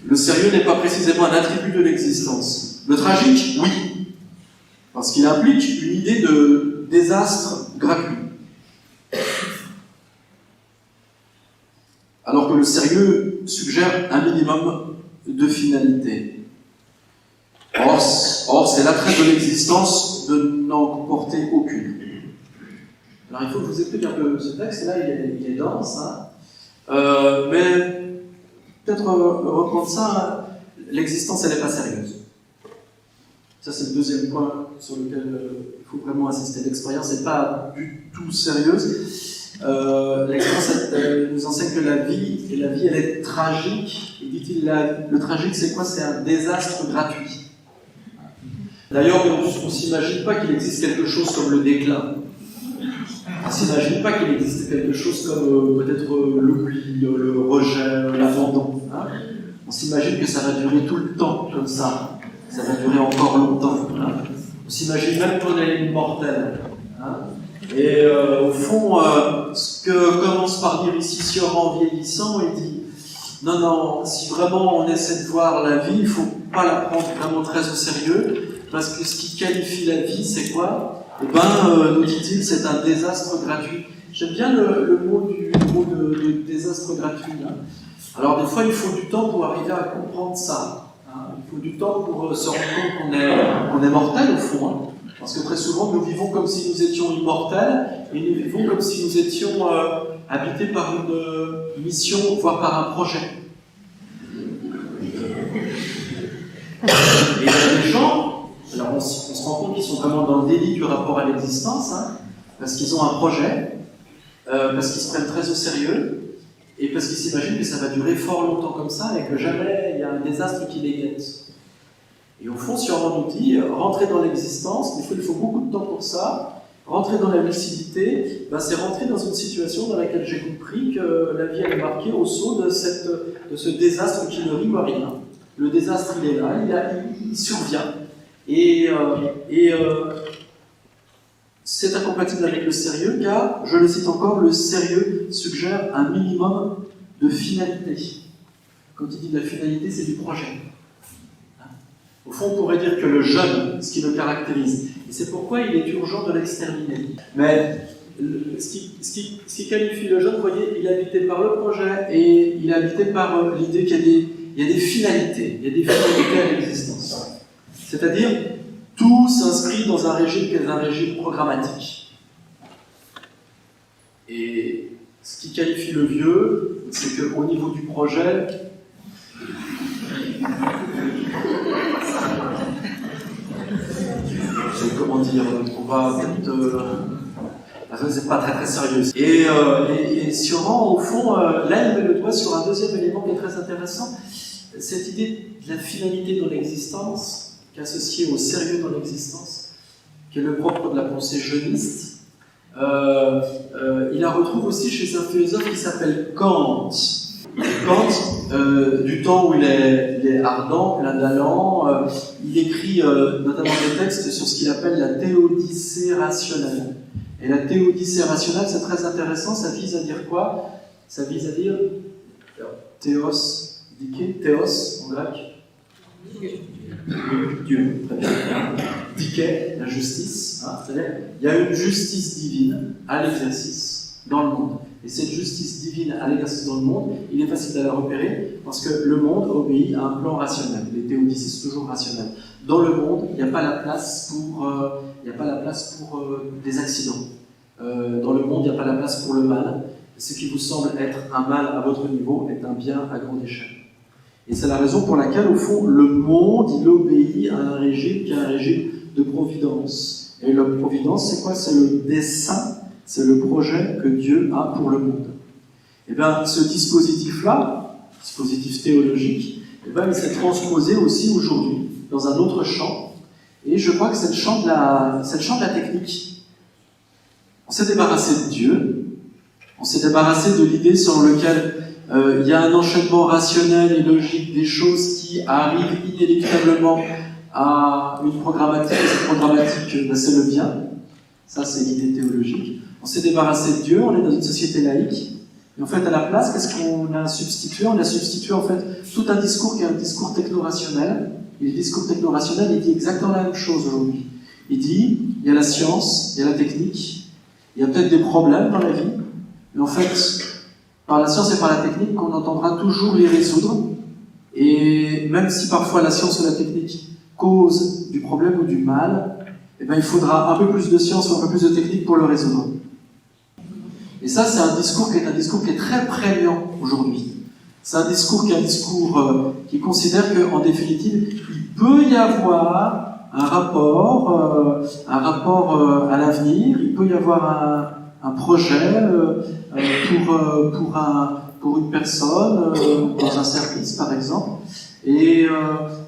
Le sérieux n'est pas précisément un attribut de l'existence. Le tragique, oui, parce qu'il implique une idée de désastre gratuit. Alors que le sérieux suggère un minimum de finalité. Or c'est l'attrait de l'existence de n'en comporter aucune. Alors il faut que je vous explique un peu ce texte, là il est dense, hein. Mais peut-être reprendre ça, l'existence elle n'est pas sérieuse. Ça c'est le deuxième point sur lequel il faut vraiment insister. L'expérience n'est pas du tout sérieuse. L'expérience nous enseigne que la vie elle est tragique. Et dit-il, le tragique c'est quoi? C'est un désastre gratuit. D'ailleurs, on ne s'imagine pas qu'il existe quelque chose comme le déclin. On ne s'imagine pas qu'il existe quelque chose comme peut-être l'oubli, le rejet, l'abandon. Hein. On s'imagine que ça va durer tout le temps comme ça. Ça va durer encore longtemps. Hein. On s'imagine même qu'on est immortel. Hein. Et au fond, ce que commence par dire ici Sioran en vieillissant, il dit non, si vraiment on essaie de voir la vie, il ne faut pas la prendre vraiment très au sérieux. Parce que ce qui qualifie la vie, c'est quoi? Eh bien, nous dit-il, c'est un désastre gratuit. J'aime bien le mot de désastre gratuit. Hein. Alors, des fois, il faut du temps pour arriver à comprendre ça. Hein. Il faut du temps pour se rendre compte qu'on est mortel, au fond. Hein. Parce que très souvent, nous vivons comme si nous étions immortels, et nous vivons comme si nous étions habités par une mission, voire par un projet. Et il y a des gens. Alors on se rend compte qu'ils sont vraiment dans le délit du rapport à l'existence, hein, parce qu'ils ont un projet, parce qu'ils se prennent très au sérieux, et parce qu'ils s'imaginent que ça va durer fort longtemps comme ça, et que jamais il y a un désastre qui les guette. Et au fond, si on nous dit, rentrer dans l'existence, il faut beaucoup de temps pour ça, rentrer dans la lucidité, ben c'est rentrer dans une situation dans laquelle j'ai compris que la vie elle est marquée au saut de ce désastre qui ne rime à rien. Le désastre il est là, il survient. Et c'est incompatible avec le sérieux, car, je le cite encore, le sérieux suggère un minimum de finalité. Quand il dit de la finalité, c'est du projet. Au fond, on pourrait dire que le jeune, ce qui le caractérise, et c'est pourquoi il est urgent de l'exterminer. Mais ce qui qualifie le jeune, vous voyez, il est habité par le projet, et il est habité par l'idée qu'il y a des finalités, il y a des finalités à l'existence. C'est-à-dire, tout s'inscrit dans un régime qui est un régime programmatique. Et ce qui qualifie le vieux, c'est qu'au niveau du projet, comment dire, on va peut-être... c'est pas très très sérieux. Et Sioran, au fond, là, il met le doigt sur un deuxième élément qui est très intéressant, cette idée de la finalité dans l'existence, qui est associée au sérieux dans l'existence, qui est le propre de la pensée jeuniste. Il la retrouve aussi chez un philosophe qui s'appelle Kant. Kant, du temps où il est ardent, plein d'allant, il écrit notamment des textes sur ce qu'il appelle la théodicée rationnelle. Et la théodicée rationnelle, c'est très intéressant, ça vise à dire quoi? Ça vise à dire théos, dike, théos en grec. Dieu, très bien. Dike, la justice, hein, c'est-à-dire il y a une justice divine à l'exercice dans le monde. Et cette justice divine à l'exercice dans le monde, il est facile de la repérer parce que le monde obéit à un plan rationnel. Les théodicées, c'est toujours rationnel. Dans le monde, il n'y a pas la place pour des accidents. Dans le monde, il n'y a pas la place pour le mal. Ce qui vous semble être un mal à votre niveau est un bien à grande échelle. Et c'est la raison pour laquelle, au fond, le monde, il obéit à un régime qui est un régime de providence. Et la providence, c'est quoi? C'est le dessein, c'est le projet que Dieu a pour le monde. Et bien, ce dispositif-là, dispositif théologique, et bien, il s'est transposé aussi aujourd'hui dans un autre champ. Et je crois que c'est le champ de la technique. On s'est débarrassé de Dieu, on s'est débarrassé de l'idée selon laquelle il y a un enchaînement rationnel et logique des choses qui arrivent inéluctablement à une programmatique, et cette programmatique, c'est le bien. Ça, c'est l'idée théologique. On s'est débarrassé de Dieu, on est dans une société laïque, Et en fait, à la place, qu'est-ce qu'on a substitué? On a substitué en fait tout un discours qui est un discours techno-rationnel. Et le discours techno-rationnel, il dit exactement la même chose aujourd'hui. Il dit, il y a la science, il y a la technique, il y a peut-être des problèmes dans la vie, mais en fait, par la science et par la technique, on entendra toujours les résoudre. Et même si parfois la science ou la technique cause du problème ou du mal, eh ben, il faudra un peu plus de science ou un peu plus de technique pour le résoudre. Et ça, c'est un discours qui est très prégnant aujourd'hui. C'est un discours qui considère qu'en définitive, il peut y avoir un rapport à l'avenir, il peut y avoir un projet pour une personne dans un service, par exemple, et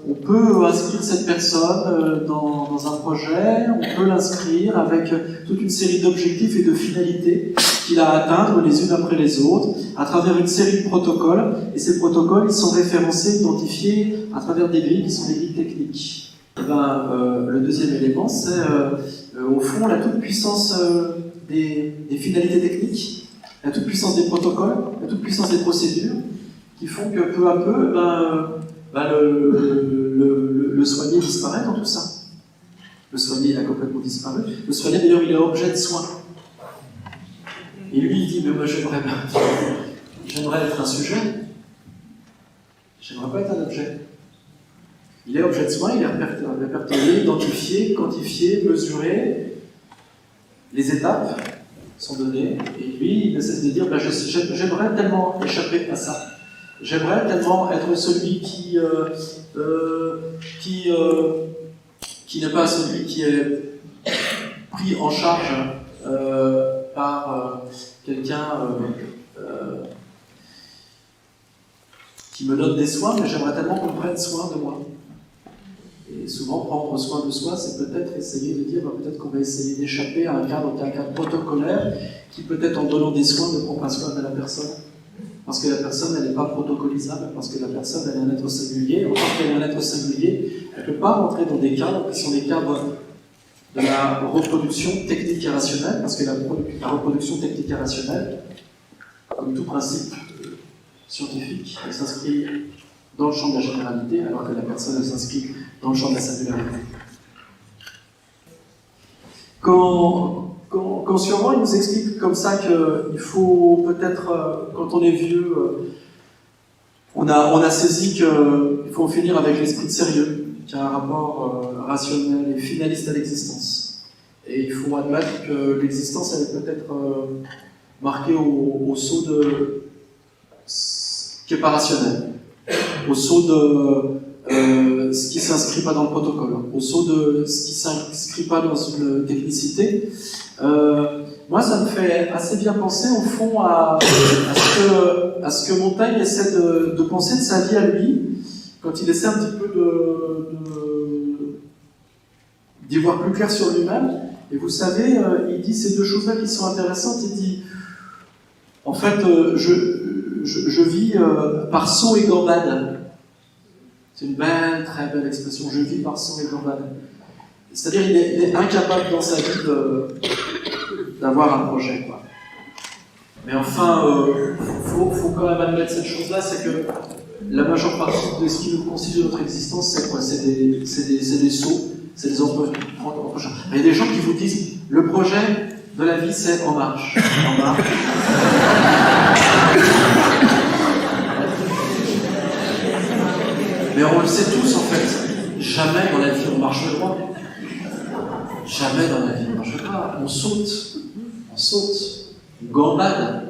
on peut inscrire cette personne dans un projet, on peut l'inscrire avec toute une série d'objectifs et de finalités qu'il a à atteindre les unes après les autres, à travers une série de protocoles, et ces protocoles, ils sont référencés, identifiés à travers des grilles qui sont des grilles techniques. Et le deuxième élément, c'est au fond la toute-puissance des finalités techniques, la toute-puissance des protocoles, la toute-puissance des procédures, qui font que peu à peu, le soigné disparaît dans tout ça. Le soigné, il a complètement disparu. Le soigné, d'ailleurs, il est objet de soin. Et lui, il dit, mais moi, j'aimerais être un sujet. J'aimerais pas être un objet. Il est objet de soin, il est répertorié, identifié, quantifié, mesuré. Les étapes sont données. Et lui, il ne cesse de dire, j'aimerais tellement échapper à ça. J'aimerais tellement être celui qui n'est pas celui qui est pris en charge par quelqu'un qui me donne des soins, mais j'aimerais tellement qu'on prenne soin de moi. Et souvent, prendre soin de soi, c'est peut-être essayer de dire, peut-être qu'on va essayer d'échapper à un cadre protocolaire qui, peut-être en donnant des soins, ne prend pas soin de la personne. Parce que la personne, elle n'est pas protocolisable, parce que la personne, elle est un être singulier. En tant qu'elle est un être singulier, elle ne peut pas rentrer dans des cadres qui sont des cadres de la reproduction technique et rationnelle, parce que la reproduction technique et rationnelle, comme tout principe scientifique, elle s'inscrit dans le champ de la généralité, alors que la personne, elle s'inscrit dans le champ de la singularité. Quand Sioran, il nous explique comme ça qu'il faut peut-être, quand on est vieux, on a saisi qu'il faut en finir avec l'esprit de sérieux, qui a un rapport rationnel et finaliste à l'existence. Et il faut admettre que l'existence, elle est peut-être marquée au saut de ce qui n'est pas rationnel, au saut de ce qui ne s'inscrit pas dans le protocole, au saut de ce qui ne s'inscrit pas dans une technicité. Moi, ça me fait assez bien penser, au fond, à ce que Montaigne essaie de penser de sa vie à lui, quand il essaie un petit peu d'y voir plus clair sur lui-même. Et vous savez, il dit ces deux choses-là qui sont intéressantes. Il dit, en fait, je vis par saut et gambade. C'est une belle, très belle expression. Je vis par saut et gambade. C'est-à-dire, il est incapable dans sa vie d'avoir un projet, quoi. Mais enfin, faut quand même admettre cette chose-là, c'est que la majeure partie de ce qui nous constitue notre existence, c'est quoi? C'est des sauts, c'est des projets. Il y a des gens qui vous disent, le projet de la vie, c'est en marche. En marche. Mais on le sait tous, en fait. Jamais dans la vie, on marche droit. Jamais dans la vie, on marche pas. On saute. On gambade.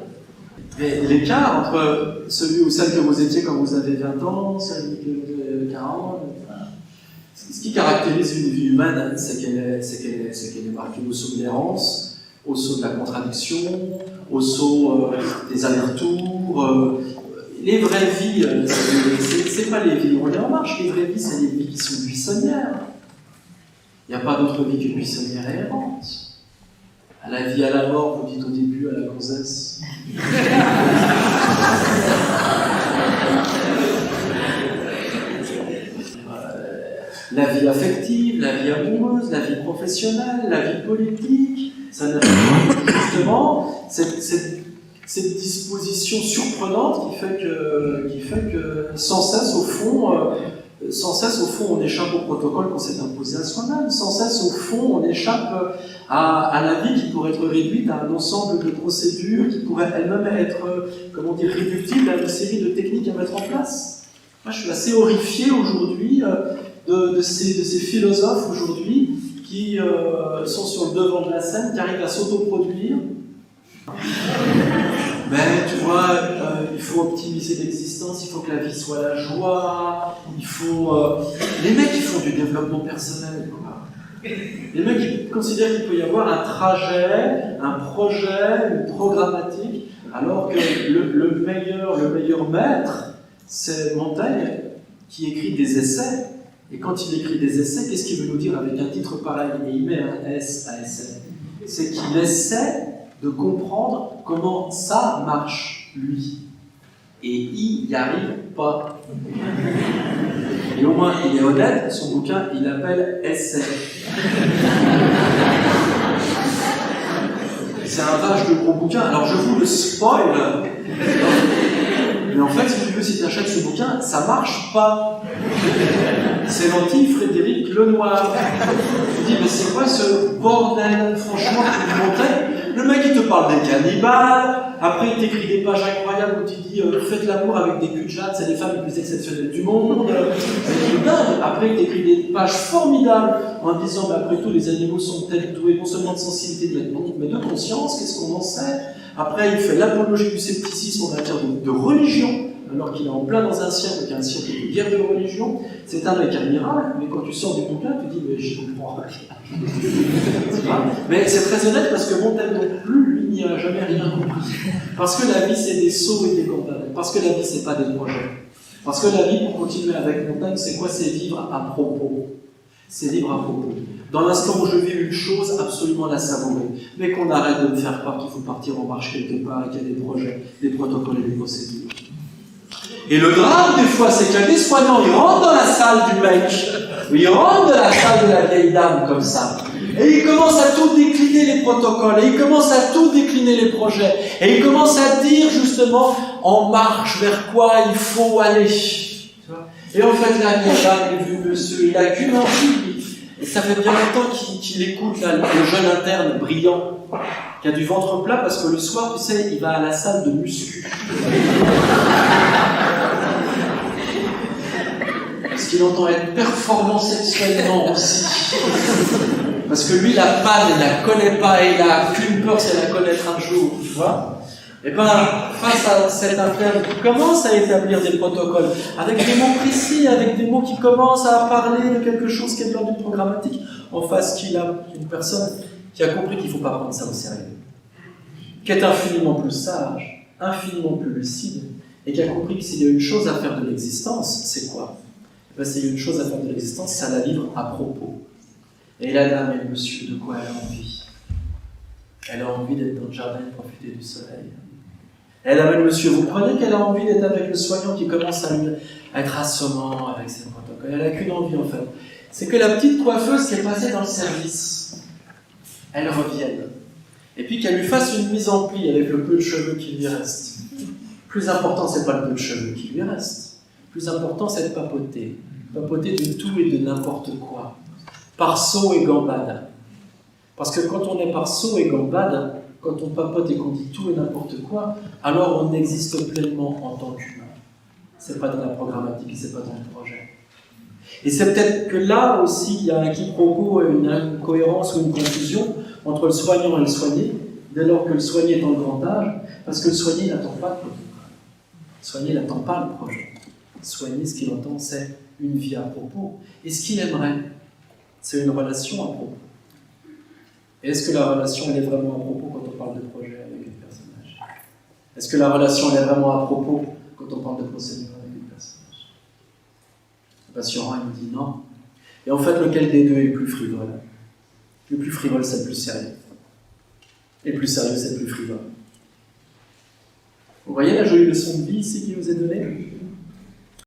Mais l'écart entre celui ou celle que vous étiez quand vous avez 20 ans, celui que vous avez 40, ce qui caractérise une vie humaine, c'est qu'elle est marquée au saut de l'errance, au saut de la contradiction, au saut des allers-retours. Les vraies vies, c'est pas les vies où on est en marche, les vraies vies, c'est les vies qui sont buissonnières. Il n'y a pas d'autre vie que buissonnière et errante. À la vie, à la mort, vous dites au début à la gonzesse. La vie affective, la vie amoureuse, la vie professionnelle, la vie politique, ça justement, c'est cette disposition surprenante qui fait que sans cesse au fond, on échappe au protocole qu'on s'est imposé à soi-même. Sans cesse, au fond, on échappe à la vie qui pourrait être réduite à un ensemble de procédures qui pourraient elles-mêmes être, réductibles à une série de techniques à mettre en place. Moi, je suis assez horrifié aujourd'hui de ces philosophes aujourd'hui qui sont sur le devant de la scène, qui arrivent à s'autoproduire. Mais tu vois, il faut optimiser l'existence, il faut que la vie soit la joie, il faut... Les mecs qui font du développement personnel, quoi. Les mecs qui considèrent qu'il peut y avoir un trajet, un projet, une programmatique, alors que le meilleur maître, c'est Montaigne, qui écrit des essais. Et quand il écrit des essais, qu'est-ce qu'il veut nous dire avec un titre pareil? Et il met un S à essai. C'est qu'il essaie de comprendre comment ça marche, lui. Et il n'y arrive pas. Et au moins, il est honnête, son bouquin, il l'appelle Essai. C'est un vache de gros bouquin. Alors, je vous le spoil. Mais en fait, si tu achètes ce bouquin, ça marche pas. C'est l'anti-Frédéric Lenoir. Tu dis, mais c'est quoi ce bordel? Franchement, tu me montrais. Le mec, il te parle des cannibales, après il t'écrit des pages incroyables où il dit faites l'amour avec des culs de jatte, c'est les femmes les plus exceptionnelles du monde. C'est dingue. Après, il t'écrit des pages formidables en disant après tout, les animaux sont peut-être doués non seulement de sensibilité, mais de conscience, qu'est-ce qu'on en sait? Après, il fait l'apologie du scepticisme en matière de religion, alors qu'il est en plein dans un siècle qui est un siècle de guerre de religion. C'est un mec admirable, mais quand tu sors du bouquin, tu dis mais j'y comprends rien. Mais c'est très honnête parce que Montaigne non plus, lui, n'y a jamais rien compris. Parce que la vie, c'est des sauts et des gambades. Parce que la vie, c'est pas des projets. Parce que la vie, pour continuer avec Montaigne, c'est quoi? C'est vivre à propos. C'est vivre à propos. Dans l'instant où je vis une chose, absolument la savourer. Mais qu'on arrête de me faire croire qu'il faut partir en marche quelque part et qu'il y a des projets, des protocoles et des procédures. Et le drame, des fois, c'est que les soignants, ils rentrent dans la salle du mec, ils rentrent dans la salle de la vieille dame, comme ça, et ils commencent à tout décliner les protocoles, et ils commencent à tout décliner les projets, et ils commencent à dire, justement, en marche vers quoi il faut aller. Et en fait, la vieille dame, le vieux monsieur, il n'a qu'une envie. Et ça fait bien longtemps qu'il écoute là, le jeune interne brillant, qui a du ventre plat, parce que le soir, tu sais, il va à la salle de muscu. Parce qu'il entend être performant sexuellement aussi. Parce que lui, la panne, il la connaît pas, et il n'a qu'une peur, c'est la connaître un jour, tu vois. Et bien, face à cette affaire qui commence à établir des protocoles, avec des mots précis, avec des mots qui commencent à parler de quelque chose qui est de l'ordre du programmatique, en face qu'il a une personne qui a compris qu'il ne faut pas prendre ça au sérieux, qui est infiniment plus sage, infiniment plus lucide, et qui a compris que s'il y a une chose à faire de l'existence, c'est quoi? Ben, s'il y a une chose à faire de l'existence, c'est à la vivre à propos. Et la dame et le monsieur, de quoi elle a envie? Elle a envie d'être dans le jardin et de profiter du soleil. Elle a le monsieur, vous prenez qu'elle a envie d'être avec le soignant qui commence à être assommant avec ses protocoles. Elle n'a qu'une envie en fait. C'est que la petite coiffeuse qui est passée dans le service, elle revienne. Et puis qu'elle lui fasse une mise en pli avec le peu de cheveux qui lui reste. Plus important, c'est pas le peu de cheveux qui lui reste. Plus important, c'est de papoter. Papoter de tout et de n'importe quoi. Par saut et gambade. Parce que quand on est par saut et gambade, quand on papote et qu'on dit tout et n'importe quoi, alors on existe pleinement en tant qu'humain. C'est pas dans la programmatique, c'est pas dans le projet. Et c'est peut-être que là aussi, il y a un quiproquo, une cohérence ou une confusion entre le soignant et le soigné, dès lors que le soigné est en grand âge, parce que le soigné n'attend pas le protocole. Le soigné n'attend pas le projet. Le soigné, ce qu'il entend, c'est une vie à propos. Et ce qu'il aimerait, c'est une relation à propos. Et est-ce que la relation elle est vraiment à propos quand on parle de projet avec un personnage? Est-ce que la relation elle est vraiment à propos quand on parle de procédure avec un personnage? Le patient il me dit non. Et en fait, lequel des deux est le plus frivole? Le plus frivole, c'est le plus sérieux. Et le plus sérieux, c'est le plus frivole. Vous voyez la jolie leçon de vie ici qui nous est donnée?